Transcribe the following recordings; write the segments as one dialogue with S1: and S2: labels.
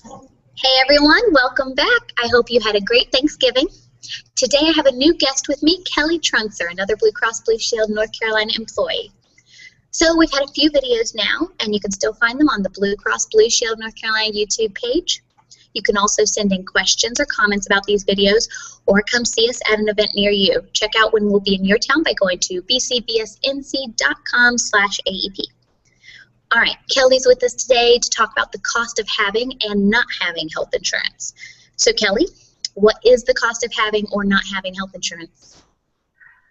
S1: Hey everyone, welcome back. I hope you had a great Thanksgiving. Today I have a new guest with me, Kelly Trunzer, another Blue Cross Blue Shield North Carolina employee. So we've had a few videos now, and you can still find them on the Blue Cross Blue Shield North Carolina YouTube page. You can also send in questions or comments about these videos, or come see us at an event near you. Check out when we'll be in your town by going to bcbsnc.com/AEP. All right, Kelly's with us today to talk about the cost of having and not having health insurance. So Kelly, what is the cost of having or not having health insurance?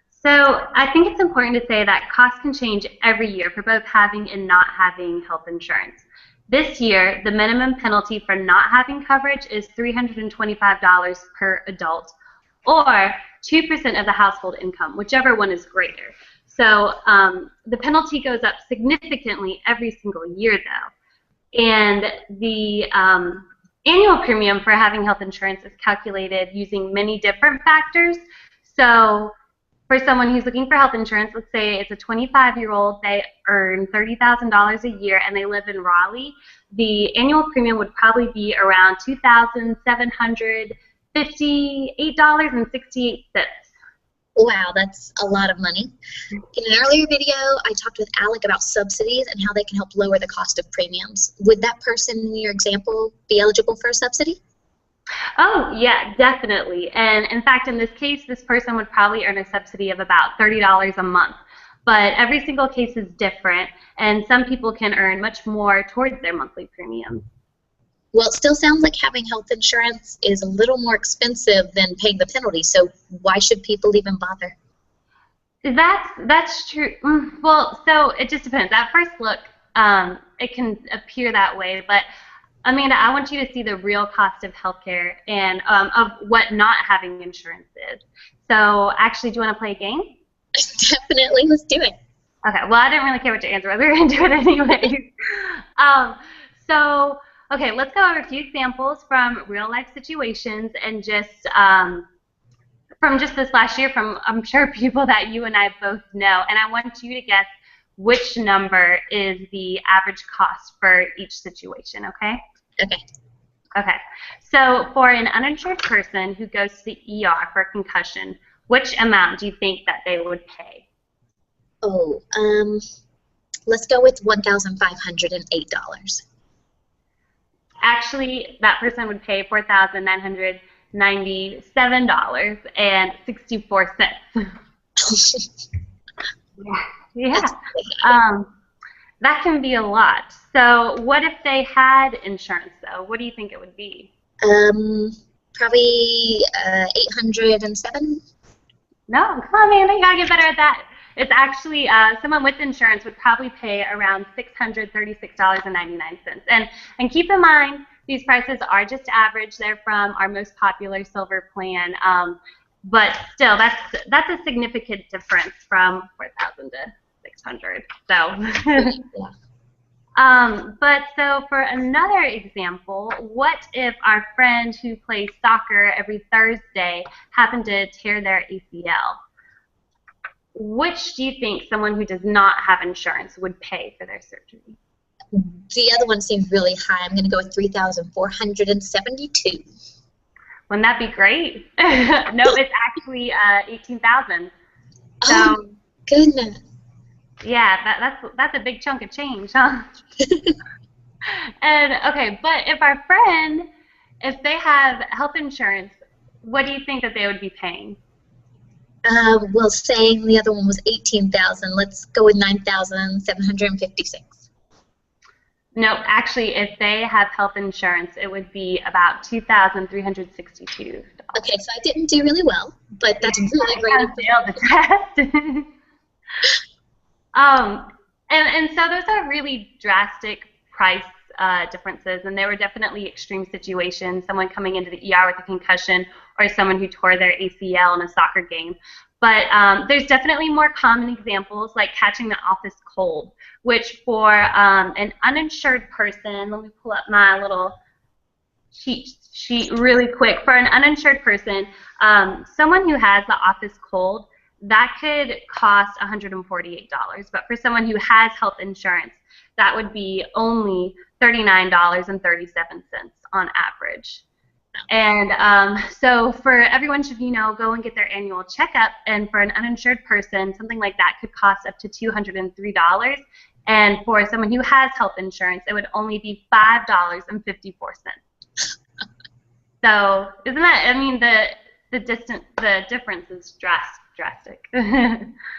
S2: So I think it's important to say that costs can change every year for both having and not having health insurance. This year, the minimum penalty for not having coverage is $325 per adult, or 2% of the household income, whichever one is greater. So the penalty goes up significantly every single year, though. And the annual premium for having health insurance is calculated using many different factors. So for someone who's looking for health insurance, let's say it's a 25-year-old, they earn $30,000 a year, and they live in Raleigh, the annual premium would probably be around $2,758.68.
S1: Wow, that's a lot of money. In an earlier video, I talked with Alec about subsidies and how they can help lower the cost of premiums. Would that person in your example be eligible for a subsidy?
S2: Oh, yeah, definitely. And in fact, in this case, this person would probably earn a subsidy of about $30 a month. But every single case is different, and some people can earn much more towards their monthly premium.
S1: Well, it still sounds like having health insurance is a little more expensive than paying the penalty, so why should people even bother?
S2: That's true. Well, so it just depends. At first look, it can appear that way, but Amanda, I want you to see the real cost of healthcare and of what not having insurance is. So actually, do you want to play a game?
S1: Definitely, let's do it.
S2: Okay, well, I didn't really care what your answer was. We were going to do it anyway. Okay, let's go over a few examples from real-life situations and just from just this last year from, I'm sure, people that you and I both know. And I want you to guess which number is the average cost for each situation, okay?
S1: Okay.
S2: Okay. So for an uninsured person who goes to the ER for concussion, which amount do you think that they would pay?
S1: Oh, let's go with $1,508.
S2: Actually, that person would pay $4,997.64. Yeah. That can be a lot. So what if they had insurance, though? What do you think it would be?
S1: Probably 807.
S2: No, come on, Amanda, you gotta get better at that. It's actually someone with insurance would probably pay around $636.99. And keep in mind, these prices are just average. They're from our most popular silver plan. But still, that's a significant difference from 4,000 to 600. So, but so for another example, what if our friend who plays soccer every Thursday happened to tear their ACL? Which do you think someone who does not have insurance would pay for their surgery?
S1: The other one seems really high. I'm going to go with 3,472.
S2: Wouldn't that be great? No, it's actually 18,000. So,
S1: oh, goodness.
S2: Yeah, that's a big chunk of change, huh? And okay, but if our friend, if they have health insurance, what do you think that they would be paying?
S1: Well, saying the other one was 18,000. Let's go with 9,756.
S2: No, actually, if they have health insurance, it would be about $2,362.
S1: Okay, so I didn't do really well, but that's really great.
S2: I failed the test. And so those are really drastic price differences, and there were definitely extreme situations, someone coming into the ER with a concussion or someone who tore their ACL in a soccer game. But there's definitely more common examples like catching the office cold, which for an uninsured person, let me pull up my little cheat sheet really quick. For an uninsured person, someone who has the office cold, that could cost $148. But for someone who has health insurance, that would be only $39.37 on average. And so for everyone should, go and get their annual checkup. And for an uninsured person, something like that could cost up to $203. And for someone who has health insurance, it would only be $5.54. So isn't that? I mean, the difference is drastic.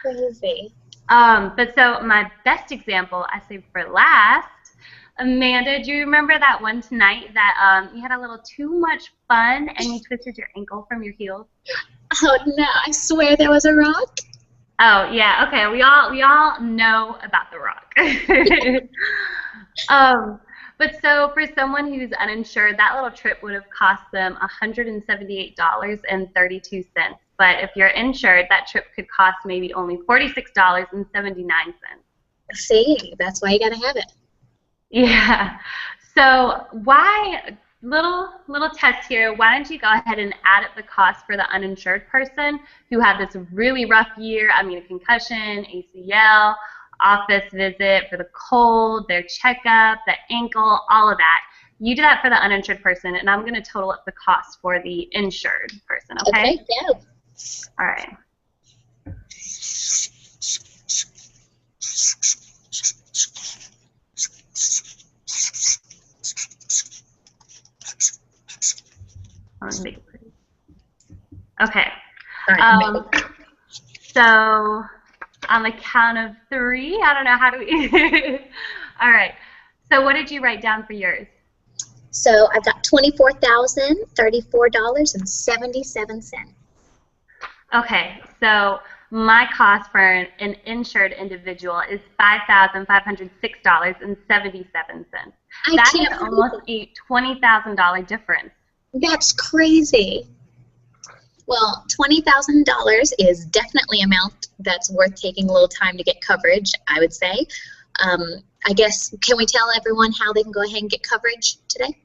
S1: Crazy.
S2: But so my best example I saved for last. Amanda, do you remember that one night that you had a little too much fun and you twisted your ankle from your heels?
S1: Oh no! I swear there was a rock.
S2: Oh yeah, okay. We all know about the rock. But so for someone who's uninsured, that little trip would have cost them $178.32. But if you're insured, that trip could cost maybe only $46.79.
S1: See, that's why you gotta have it.
S2: Yeah. So why, little test here, why don't you go ahead and add up the cost for the uninsured person who had this really rough year, I mean a concussion, ACL, office visit for the cold, their checkup, the ankle, all of that. You do that for the uninsured person, and I'm going to total up the cost for the insured person, okay?
S1: Okay, go.
S2: All right. I'm going to make it pretty. Okay. So on the count of 3, I don't know, how do we? All right. So what did you write down for yours?
S1: So I've got $24,034.77.
S2: Okay. So my cost for an insured individual is $5,506.77. That is almost a $20,000 difference.
S1: That's crazy. Well, $20,000 is definitely an amount that's worth taking a little time to get coverage, I would say. I guess, can we tell everyone how they can go ahead and get coverage today?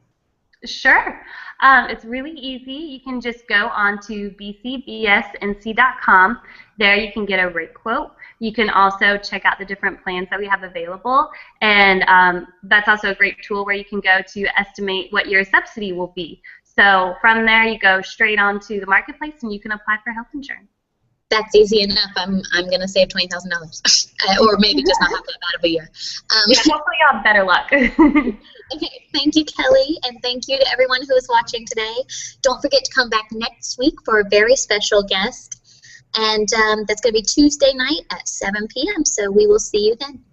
S2: Sure. It's really easy. You can just go on to bcbsnc.com. There you can get a rate quote. You can also check out the different plans that we have available. And that's also a great tool where you can go to estimate what your subsidy will be. So from there, you go straight onto the marketplace and you can apply for health insurance.
S1: That's easy enough. I'm going to save $20,000, or maybe just not have that bad of a year.
S2: Yeah, hopefully you'll have better luck.
S1: Okay, thank you, Kelly, and thank you to everyone who is watching today. Don't forget to come back next week for a very special guest, and that's going to be Tuesday night at 7 p.m., so we will see you then.